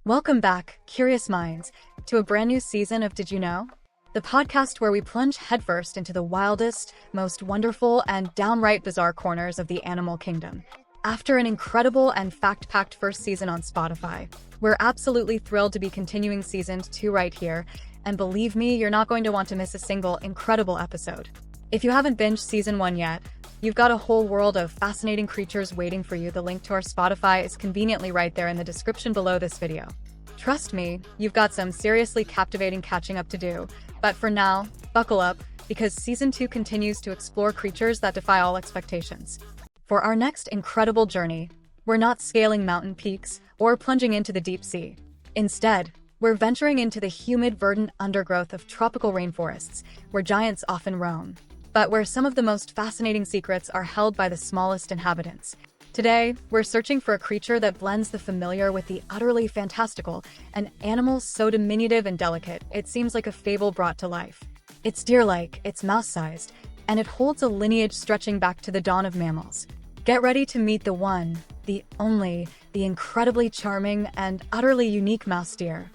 Welcome back, curious minds, to a brand new season of Did You Know? The podcast where we plunge headfirst into the wildest, most wonderful, and downright bizarre corners of the animal kingdom. After an incredible and fact-packed first season on Spotify, we're absolutely thrilled to be continuing season 2 right here, and believe me, you're not going to want to miss a single incredible episode. If you haven't binged season 1 yet, you've got a whole world of fascinating creatures waiting for you. The link to our Spotify is conveniently right there in the description below this video. Trust me, you've got some seriously captivating catching up to do. But for now, buckle up, because season 2 continues to explore creatures that defy all expectations. For our next incredible journey, we're not scaling mountain peaks or plunging into the deep sea. Instead, we're venturing into the humid, verdant undergrowth of tropical rainforests, where giants often roam, but where some of the most fascinating secrets are held by the smallest inhabitants. Today, we're searching for a creature that blends the familiar with the utterly fantastical, an animal so diminutive and delicate, it seems like a fable brought to life. It's deer-like, it's mouse-sized, and it holds a lineage stretching back to the dawn of mammals. Get ready to meet the one, the only, the incredibly charming and utterly unique mouse deer.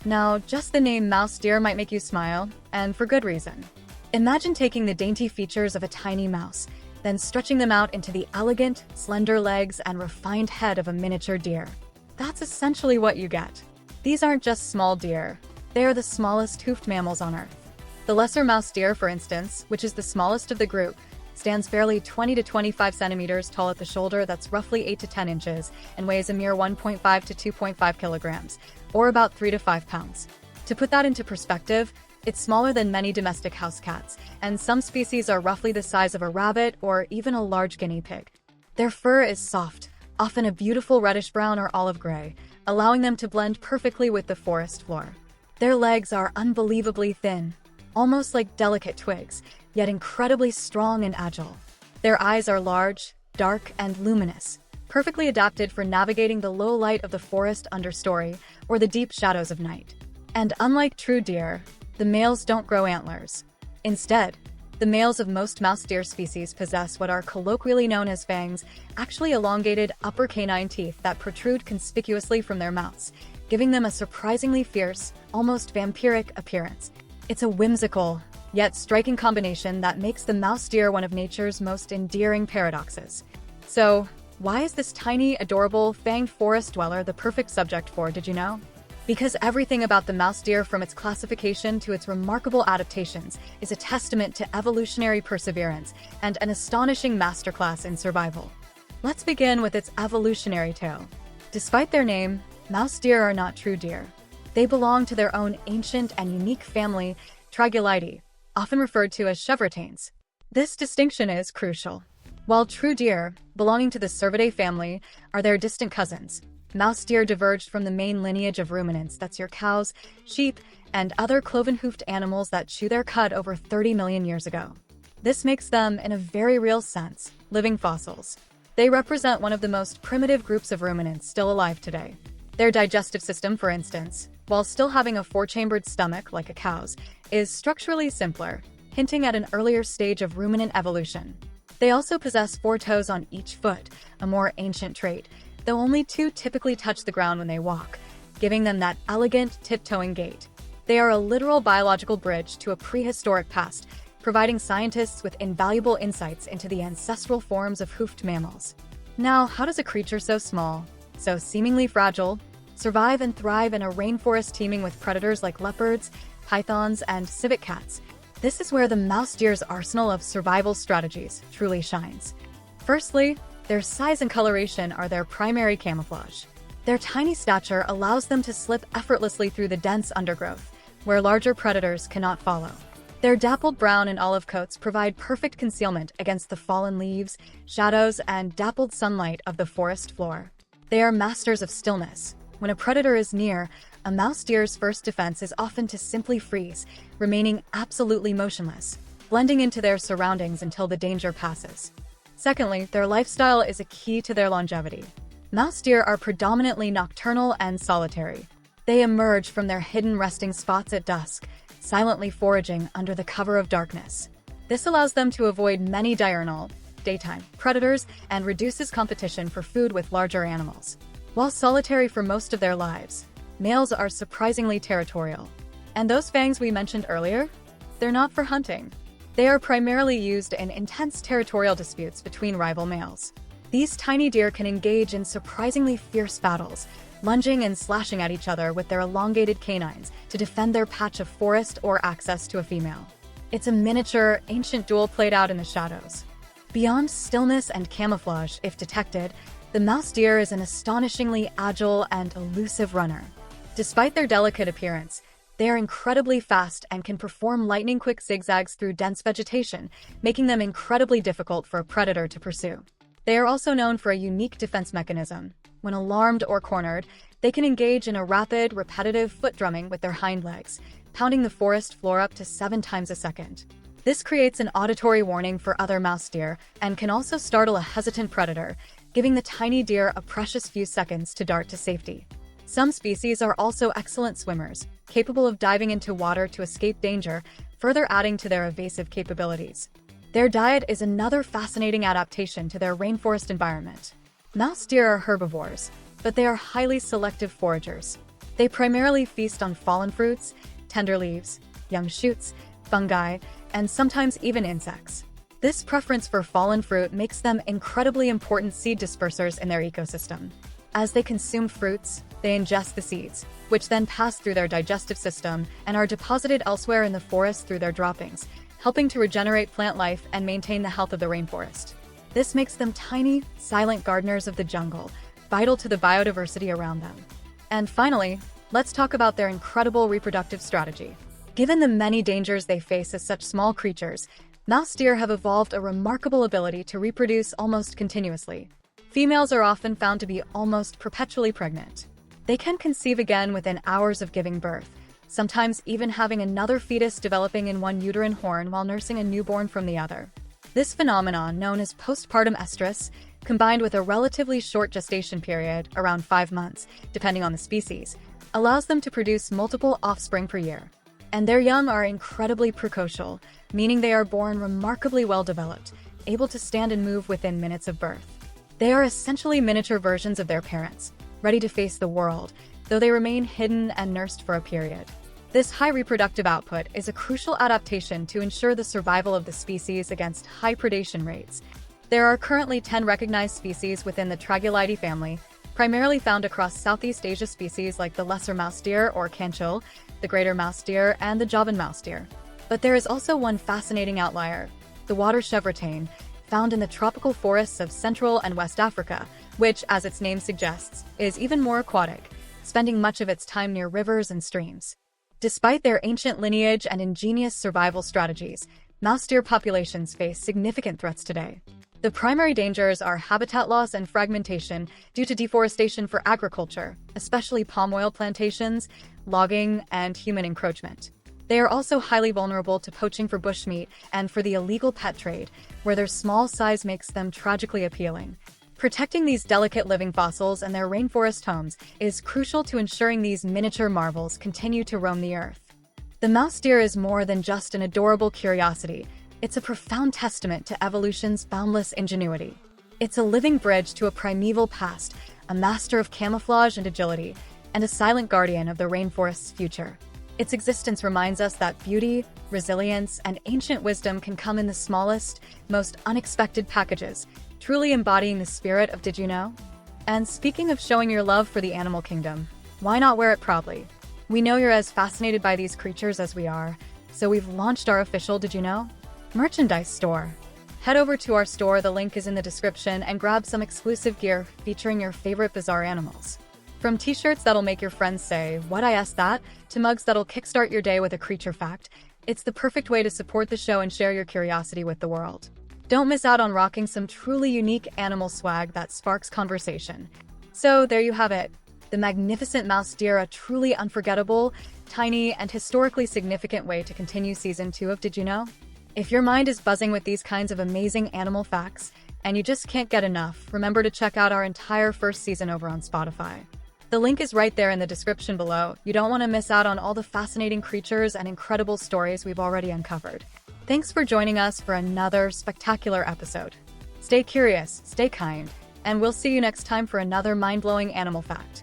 Now, just the name mouse deer might make you smile, and for good reason. Imagine taking the dainty features of a tiny mouse, then stretching them out into the elegant, slender legs and refined head of a miniature deer. That's essentially what you get. These aren't just small deer, they are the smallest hoofed mammals on Earth. The lesser mouse deer, for instance, which is the smallest of the group, stands barely 20 to 25 centimeters tall at the shoulder. That's roughly 8 to 10 inches, and weighs a mere 1.5 to 2.5 kilograms, or about 3 to 5 pounds. To put that into perspective, it's smaller than many domestic house cats, and some species are roughly the size of a rabbit or even a large guinea pig. Their fur is soft, often a beautiful reddish-brown or olive gray, allowing them to blend perfectly with the forest floor. Their legs are unbelievably thin, almost like delicate twigs, yet incredibly strong and agile. Their eyes are large, dark, and luminous, perfectly adapted for navigating the low light of the forest understory or the deep shadows of night. And unlike true deer, the males don't grow antlers. Instead, the males of most mouse deer species possess what are colloquially known as fangs, actually elongated upper canine teeth that protrude conspicuously from their mouths, giving them a surprisingly fierce, almost vampiric appearance. It's a whimsical, yet striking combination that makes the mouse deer one of nature's most endearing paradoxes. So, why is this tiny, adorable, fanged forest dweller the perfect subject for Did You Know? Because everything about the mouse deer, from its classification to its remarkable adaptations, is a testament to evolutionary perseverance and an astonishing masterclass in survival. Let's begin with its evolutionary tale. Despite their name, mouse deer are not true deer. They belong to their own ancient and unique family, Tragulidae, often referred to as chevrotines. This distinction is crucial. While true deer, belonging to the Cervidae family, are their distant cousins, mouse deer diverged from the main lineage of ruminants, that's your cows, sheep, and other cloven-hoofed animals that chew their cud over 30 million years ago. This makes them, in a very real sense, living fossils. They represent one of the most primitive groups of ruminants still alive today. Their digestive system, for instance, while still having a 4-chambered stomach like a cow's, is structurally simpler, hinting at an earlier stage of ruminant evolution. They also possess 4 toes on each foot, a more ancient trait, though only 2 typically touch the ground when they walk, giving them that elegant, tiptoeing gait. They are a literal biological bridge to a prehistoric past, providing scientists with invaluable insights into the ancestral forms of hoofed mammals. Now, how does a creature so small, so seemingly fragile, survive and thrive in a rainforest teeming with predators like leopards, pythons, and civet cats? This is where the mouse deer's arsenal of survival strategies truly shines. Firstly, their size and coloration are their primary camouflage. Their tiny stature allows them to slip effortlessly through the dense undergrowth, where larger predators cannot follow. Their dappled brown and olive coats provide perfect concealment against the fallen leaves, shadows, and dappled sunlight of the forest floor. They are masters of stillness. When a predator is near, a mouse deer's first defense is often to simply freeze, remaining absolutely motionless, blending into their surroundings until the danger passes. Secondly, their lifestyle is a key to their longevity. Mouse deer are predominantly nocturnal and solitary. They emerge from their hidden resting spots at dusk, silently foraging under the cover of darkness. This allows them to avoid many diurnal, daytime, predators and reduces competition for food with larger animals. While solitary for most of their lives, Males are surprisingly territorial. And those fangs we mentioned earlier? They're not for hunting. They are primarily used in intense territorial disputes between rival males. These tiny deer can engage in surprisingly fierce battles, lunging and slashing at each other with their elongated canines to defend their patch of forest or access to a female. It's a miniature, ancient duel played out in the shadows. Beyond stillness and camouflage, if detected, the mouse deer is an astonishingly agile and elusive runner. Despite their delicate appearance, they are incredibly fast and can perform lightning-quick zigzags through dense vegetation, making them incredibly difficult for a predator to pursue. They are also known for a unique defense mechanism. When alarmed or cornered, they can engage in a rapid, repetitive foot drumming with their hind legs, pounding the forest floor up to 7 times a second. This creates an auditory warning for other mouse deer and can also startle a hesitant predator, giving the tiny deer a precious few seconds to dart to safety. Some species are also excellent swimmers, capable of diving into water to escape danger, further adding to their evasive capabilities. Their diet is another fascinating adaptation to their rainforest environment. Mouse deer are herbivores, but they are highly selective foragers. They primarily feast on fallen fruits, tender leaves, young shoots, fungi, and sometimes even insects. This preference for fallen fruit makes them incredibly important seed dispersers in their ecosystem. As they consume fruits, they ingest the seeds, which then pass through their digestive system and are deposited elsewhere in the forest through their droppings, helping to regenerate plant life and maintain the health of the rainforest. This makes them tiny, silent gardeners of the jungle, vital to the biodiversity around them. And finally, let's talk about their incredible reproductive strategy. Given the many dangers they face as such small creatures, mouse deer have evolved a remarkable ability to reproduce almost continuously. Females are often found to be almost perpetually pregnant. They can conceive again within hours of giving birth, sometimes even having another fetus developing in one uterine horn while nursing a newborn from the other. This phenomenon, known as postpartum estrus, combined with a relatively short gestation period, around 5 months, depending on the species, allows them to produce multiple offspring per year. And their young are incredibly precocial, meaning they are born remarkably well developed, able to stand and move within minutes of birth. They are essentially miniature versions of their parents, ready to face the world, though they remain hidden and nursed for a period. This high reproductive output is a crucial adaptation to ensure the survival of the species against high predation rates. There are currently 10 recognized species within the Tragulidae family, primarily found across Southeast Asia species like the lesser mouse deer or canchil, the greater mouse deer, and the Javan mouse deer. But there is also one fascinating outlier, the water chevrotain, found in the tropical forests of Central and West Africa, which, as its name suggests, is even more aquatic, spending much of its time near rivers and streams. Despite their ancient lineage and ingenious survival strategies, mouse deer populations face significant threats today. The primary dangers are habitat loss and fragmentation due to deforestation for agriculture, especially palm oil plantations, logging, and human encroachment. They are also highly vulnerable to poaching for bushmeat and for the illegal pet trade, where their small size makes them tragically appealing. Protecting these delicate living fossils and their rainforest homes is crucial to ensuring these miniature marvels continue to roam the earth. The mouse deer is more than just an adorable curiosity. It's a profound testament to evolution's boundless ingenuity. It's a living bridge to a primeval past, a master of camouflage and agility, and a silent guardian of the rainforest's future. Its existence reminds us that beauty, resilience, and ancient wisdom can come in the smallest, most unexpected packages, truly embodying the spirit of Did You Know? And speaking of showing your love for the animal kingdom, why not wear it proudly? We know you're as fascinated by these creatures as we are, so we've launched our official Did You Know? Merchandise store. Head over to our store, the link is in the description, and grab some exclusive gear featuring your favorite bizarre animals. From t-shirts that'll make your friends say, "What I asked that?" to mugs that'll kickstart your day with a creature fact, it's the perfect way to support the show and share your curiosity with the world. Don't miss out on rocking some truly unique animal swag that sparks conversation. So there you have it. The magnificent mouse deer, a truly unforgettable, tiny, and historically significant way to continue Season 2 of Did You Know? If your mind is buzzing with these kinds of amazing animal facts, and you just can't get enough, remember to check out our entire first season over on Spotify. The link is right there in the description below. You don't want to miss out on all the fascinating creatures and incredible stories we've already uncovered. Thanks for joining us for another spectacular episode. Stay curious, stay kind, and we'll see you next time for another mind-blowing animal fact.